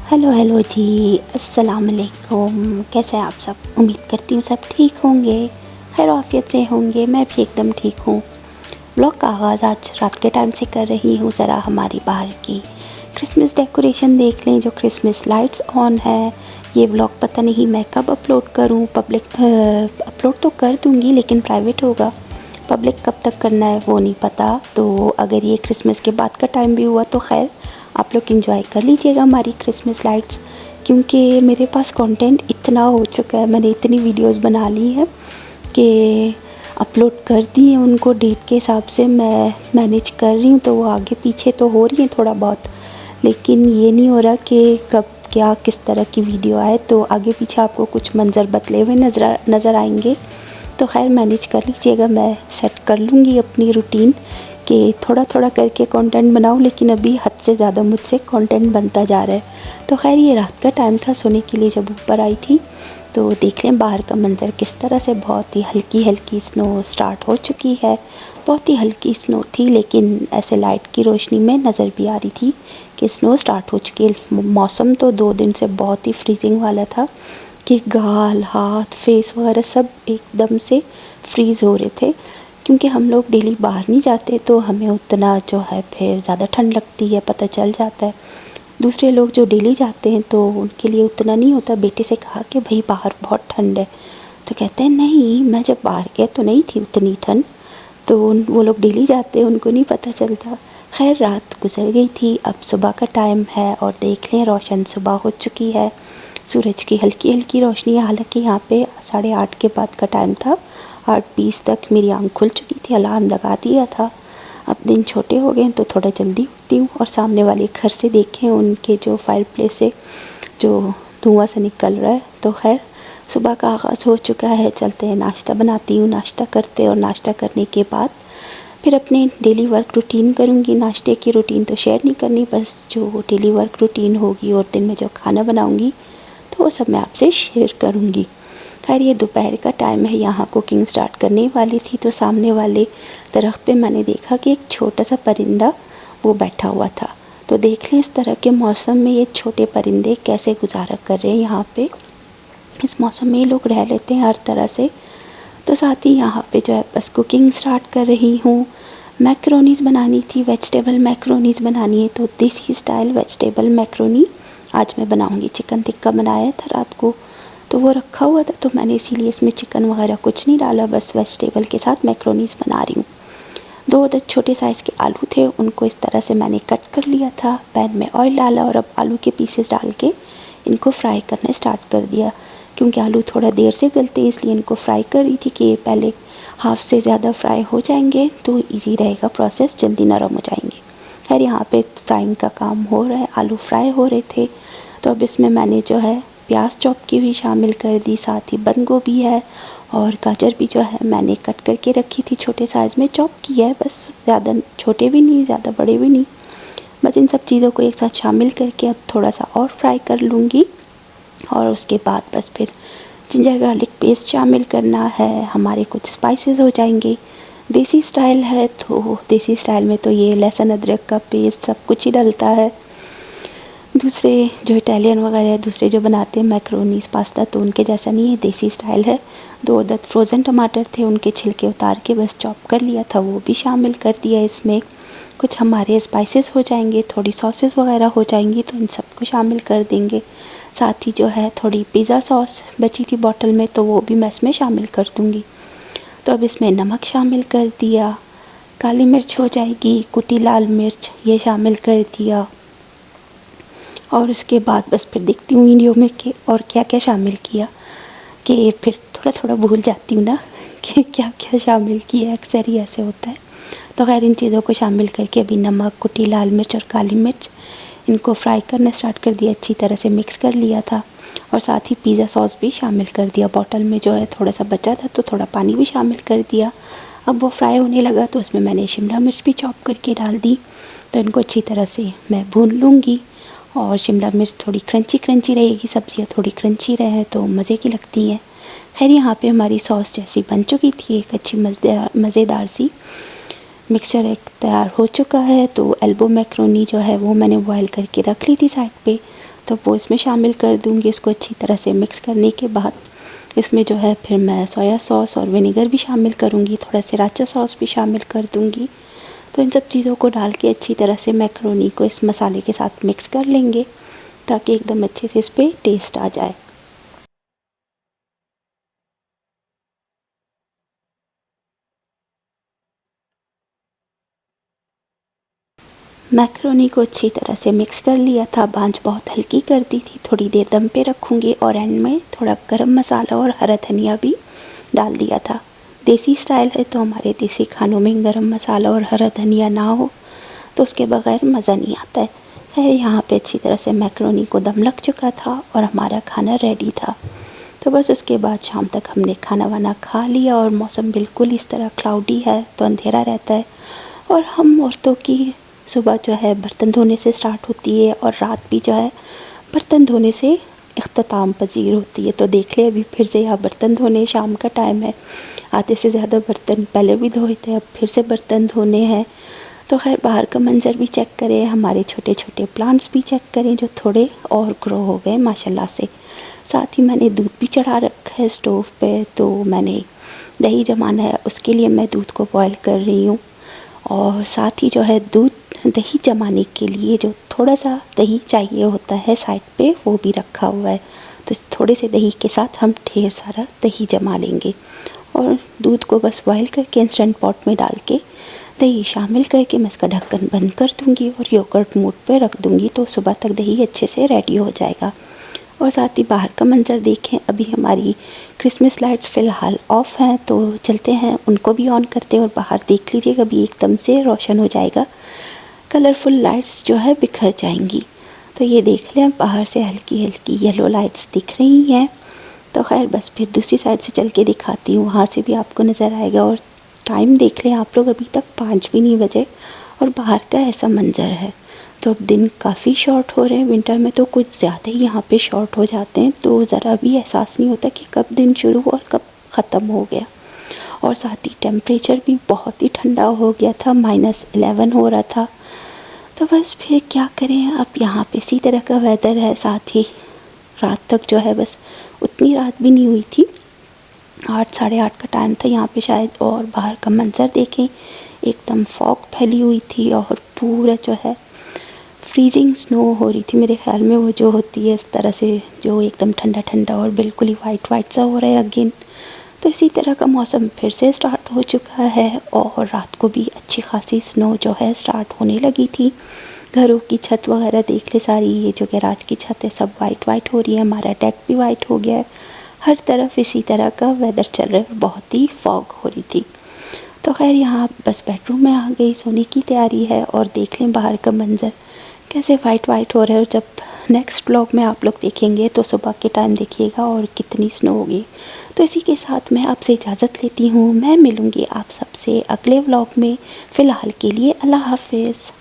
Hello hello जी, अस्सलाम वालेकुम। कैसे हैं आप सब? उम्मीद करती हूँ सब ठीक होंगे, खैर आफियत से होंगे। मैं भी एकदम ठीक हूँ। व्लॉग का आगाज़ आज रात के टाइम से कर रही हूँ। ज़रा हमारी बाहर की क्रिसमस डेकोरेशन देख लें, जो क्रिसमस लाइट्स ऑन है। ये व्लॉग पता नहीं मैं कब अपलोड करूँ। अपलोड तो कर दूँगी लेकिन प्राइवेट होगा। पब्लिक कब तक करना है वो नहीं पता। तो अगर ये क्रिसमस के बाद का टाइम भी हुआ तो खैर आप लोग इंजॉय कर लीजिएगा हमारी क्रिसमस लाइट्स, क्योंकि मेरे पास कंटेंट इतना हो चुका है, मैंने इतनी वीडियोस बना ली है कि अपलोड कर दी है। उनको डेट के हिसाब से मैं मैनेज कर रही हूँ, तो वो आगे पीछे तो हो रही है थोड़ा बहुत, लेकिन ये नहीं हो रहा कि कब क्या किस तरह की वीडियो आए। तो आगे पीछे आपको कुछ मंज़र बदले हुए नज़र आएंगे। तो खैर मैनेज कर लीजिएगा, मैं सेट कर लूँगी अपनी रूटीन कि थोड़ा थोड़ा करके कंटेंट बनाऊँ, लेकिन अभी हद से ज़्यादा मुझसे कंटेंट बनता जा रहा है। तो खैर ये रात का टाइम था सोने के लिए, जब ऊपर आई थी तो देख लें बाहर का मंज़र किस तरह से। बहुत ही हल्की हल्की स्नो स्टार्ट हो चुकी है। बहुत ही हल्की स्नो थी, लेकिन ऐसे लाइट की रोशनी में नज़र भी आ रही थी कि स्नो स्टार्ट हो चुकी है। मौसम तो 2 दिन से बहुत ही फ्रीजिंग वाला था कि गाल हाथ फेस वगैरह सब एकदम से फ्रीज़ हो रहे थे, क्योंकि हम लोग डेली बाहर नहीं जाते तो हमें उतना जो है फिर ज़्यादा ठंड लगती है, पता चल जाता है। दूसरे लोग जो डेली जाते हैं तो उनके लिए उतना नहीं होता। बेटे से कहा कि भाई बाहर बहुत ठंड है, तो कहते हैं नहीं मैं जब बाहर गया तो नहीं थी उतनी ठंड। तो वो लोग डेली जाते हैं, उनको नहीं पता चलता। खैर रात गुजर गई थी, अब सुबह का टाइम है और देख लें रोशन सुबह हो चुकी है। सूरज की हल्की हल्की रोशनी है, हालांकि यहाँ पे 8:30 के बाद का टाइम था। 8:20 तक मेरी आँख खुल चुकी थी, अलार्म लगा दिया था। अब दिन छोटे हो गए तो थोड़ा जल्दी उठती हूँ। और सामने वाले घर से देखें उनके जो फायर प्लेस से जो धुआं से निकल रहा है। तो खैर सुबह का आगाज़ हो चुका है, चलते हैं नाश्ता बनाती हूँ। नाश्ता करते और नाश्ता करने के बाद फिर अपने डेली वर्क रूटीन करूँगी। नाश्ते की रूटीन तो शेयर नहीं करनी, बस जो डेली वर्क रूटीन होगी और दिन में जो खाना बनाऊँगी तो वो सब मैं आपसे शेयर करूँगी। खैर ये दोपहर का टाइम है, यहाँ कुकिंग स्टार्ट करने वाली थी तो सामने वाले दरख्त पे मैंने देखा कि एक छोटा सा परिंदा वो बैठा हुआ था। तो देख लें इस तरह के मौसम में ये छोटे परिंदे कैसे गुजारा कर रहे हैं। यहाँ पे इस मौसम में ये लोग रह लेते हैं हर तरह से। तो साथ ही यहाँ पे जो है बस कुकिंग स्टार्ट कर रही हूँ। मैक्रोनीज़ बनानी थी, वेजिटेबल मैक्रोनीज़ बनानी है, तो देसी स्टाइल वेजिटेबल मैक्रोनी आज मैं बनाऊँगी। चिकन टिक्का बनाया था रात को तो वो रखा हुआ था, तो मैंने इसीलिए इसमें चिकन वगैरह कुछ नहीं डाला, बस वेजिटेबल के साथ मैक्रोनीज़ बना रही हूँ। 2 छोटे साइज़ के आलू थे, उनको इस तरह से मैंने कट कर लिया था। पैन में ऑयल डाला और अब आलू के पीसेस डाल के इनको फ्राई करना स्टार्ट कर दिया। क्योंकि आलू थोड़ा देर से गलते इसलिए इनको फ्राई कर रही थी कि पहले हाफ़ से ज़्यादा फ्राई हो जाएंगे तो इजी रहेगा प्रोसेस, जल्दी नरम हो जाएंगे। खैर यहाँ पे फ्राइंग का काम हो रहा है, आलू फ्राई हो रहे थे। तो अब इसमें मैंने जो है प्याज चॉप की हुई शामिल कर दी, साथ ही बंद गोभी है और गाजर भी जो है मैंने कट करके रखी थी, छोटे साइज़ में चॉप किया है, बस ज़्यादा छोटे भी नहीं ज़्यादा बड़े भी नहीं। बस इन सब चीज़ों को एक साथ शामिल करके अब थोड़ा सा और फ्राई कर लूँगी। और उसके बाद बस फिर जिंजर गार्लिक पेस्ट शामिल करना है, हमारे कुछ स्पाइसेस हो जाएंगे। देसी स्टाइल है तो देसी स्टाइल में तो ये लहसुन अदरक का पेस्ट सब कुछ ही डलता है। दूसरे जो इटालियन वगैरह दूसरे जो बनाते हैं मैक्रोनीस पास्ता तो उनके जैसा नहीं है, देसी स्टाइल है। 2 फ्रोज़न टमाटर थे, उनके छिलके उतार के बस चॉप कर लिया था, वो भी शामिल कर दिया इसमें। कुछ हमारे स्पाइसेस हो जाएंगे, थोड़ी सॉसेस वगैरह हो जाएंगी तो इन सबको शामिल कर देंगे। साथ ही जो है थोड़ी पिज़्ज़ा सॉस बची थी बॉटल में तो वो भी मैं इसमें शामिल कर दूँगी। तो अब इसमें नमक शामिल कर दिया, काली मिर्च हो जाएगी, कुटी लाल मिर्च ये शामिल कर दिया। और उसके बाद बस फिर देखती हूँ वीडियो में कि और क्या क्या शामिल किया, कि फिर थोड़ा थोड़ा भूल जाती हूँ ना कि क्या क्या शामिल किया, अक्सर ही ऐसे होता है। तो खैर इन चीज़ों को शामिल करके अभी नमक, कुटी लाल मिर्च और काली मिर्च इनको फ्राई करना स्टार्ट कर दिया, अच्छी तरह से मिक्स कर लिया था। और साथ ही पिज़्ज़ा सॉस भी शामिल कर दिया, बॉटल में जो है थोड़ा सा बचा था तो थोड़ा पानी भी शामिल कर दिया। अब वो फ्राई होने लगा तो उसमें मैंने शिमला मिर्च भी चॉप करके डाल दी। तो इनको अच्छी तरह से मैं भून लूँगी। और शिमला मिर्च थोड़ी क्रंची क्रंची रहेगी, सब्जियाँ थोड़ी क्रंची रहे तो मज़े की लगती हैं। खैर यहाँ पे हमारी सॉस जैसी बन चुकी थी, एक अच्छी मज़ेदार सी मिक्सचर एक तैयार हो चुका है। तो एल्बो मैक्रोनी जो है वो मैंने बॉयल करके रख ली थी साइड पे। तो वो इसमें शामिल कर दूँगी। इसको अच्छी तरह से मिक्स करने के बाद इसमें जो है फिर मैं सोया सॉस और विनेगर भी शामिल करूँगी, थोड़ा सृराचा सॉस भी शामिल कर दूँगी। तो इन सब चीज़ों को डाल के अच्छी तरह से मैकरोनी को इस मसाले के साथ मिक्स कर लेंगे ताकि एकदम अच्छे से इस पर टेस्ट आ जाए। मैकरोनी को अच्छी तरह से मिक्स कर लिया था, आंच बहुत हल्की कर दी थी, थोड़ी देर दम पे रखूँगी और एंड में थोड़ा गरम मसाला और हरा धनिया भी डाल दिया था। देसी स्टाइल है तो हमारे देसी खानों में गरम मसाला और हरा धनिया ना हो तो उसके बगैर मज़ा नहीं आता है। खैर यहाँ पे अच्छी तरह से मैकरोनी को दम लग चुका था और हमारा खाना रेडी था। तो बस उसके बाद शाम तक हमने खाना वाना खा लिया और मौसम बिल्कुल इस तरह क्लाउडी है तो अंधेरा रहता है और हम औरतों की सुबह जो है बर्तन धोने से स्टार्ट होती है और रात भी जो है बर्तन धोने से इख्तिताम पजीर होती है। तो देख ले अभी फिर से यहाँ बर्तन धोने, शाम का टाइम है, आधे से ज़्यादा बर्तन पहले भी धोए थे, अब फिर से बर्तन धोने हैं। तो खैर बाहर का मंज़र भी चेक करें, हमारे छोटे छोटे प्लांट्स भी चेक करें जो थोड़े और ग्रो हो गए माशाल्लाह से। साथ ही मैंने दूध भी चढ़ा रखा है स्टोव पे, तो मैंने दही जमाना है, उसके लिए मैं दूध को बॉयल कर रही हूँ। और साथ ही जो है दही जमाने के लिए जो थोड़ा सा दही चाहिए होता है साइड पे, वो भी रखा हुआ है। तो थोड़े से दही के साथ हम ढेर सारा दही जमा लेंगे और दूध को बस बॉयल करके इंस्टेंट पॉट में डाल के दही शामिल करके मैं इसका ढक्कन बंद कर दूँगी और योगर्ट मोड पे रख दूँगी। तो सुबह तक दही अच्छे से रेडी हो जाएगा। और साथ ही बाहर का मंज़र देखें, अभी हमारी क्रिसमस लाइट्स फ़िलहाल ऑफ़ हैं तो चलते हैं उनको भी ऑन करते हैं और बाहर देख लीजिएगा अभी एकदम से रोशन हो जाएगा, कलरफुल लाइट्स जो है बिखर जाएंगी। तो ये देख लें बाहर से हल्की हल्की येलो लाइट्स दिख रही हैं। तो खैर बस फिर दूसरी साइड से चल के दिखाती हूँ, वहाँ से भी आपको नज़र आएगा। और टाइम देख लें आप लोग, अभी तक 5 भी नहीं बजे और बाहर का ऐसा मंज़र है। तो अब दिन काफ़ी शॉर्ट हो रहे हैं, विंटर में तो कुछ ज़्यादा ही यहाँ पे शॉर्ट हो जाते हैं, तो ज़रा भी एहसास नहीं होता कि कब दिन शुरू और कब ख़त्म हो गया। और साथ ही टेम्परेचर भी बहुत ही ठंडा हो गया था, -11 हो रहा था। तो बस फिर क्या करें, अब यहाँ पे इसी तरह का वेदर है। साथ ही रात तक जो है बस उतनी रात भी नहीं हुई थी, 8 साढ़े 8 का टाइम था यहाँ पे शायद। और बाहर का मंज़र देखें, एकदम फॉग फैली हुई थी और पूरा जो है फ्रीजिंग स्नो हो रही थी मेरे ख्याल में, वो जो होती है इस तरह से जो एकदम ठंडा ठंडा और बिल्कुल ही वाइट वाइट सा हो रहा है अगेन। तो इसी तरह का मौसम फिर से स्टार्ट हो चुका है और रात को भी अच्छी खासी स्नो जो है स्टार्ट होने लगी थी। घरों की छत वगैरह देख ले, सारी ये जो गैराज की छत है सब वाइट वाइट हो रही है, हमारा डेक भी वाइट हो गया है, हर तरफ इसी तरह का वेदर चल रहा है, बहुत ही फॉग हो रही थी। तो खैर यहाँ बस बेडरूम में आ गई, सोने की तैयारी है और देख लें बाहर का मंज़र कैसे वाइट वाइट हो रहा है। और जब नेक्स्ट व्लॉग में आप लोग देखेंगे तो सुबह के टाइम देखिएगा और कितनी स्नो होगी। तो इसी के साथ मैं आपसे इजाज़त लेती हूँ, मैं मिलूँगी आप सबसे अगले व्लॉग में। फ़िलहाल के लिए अल्लाह हाफ़िज़।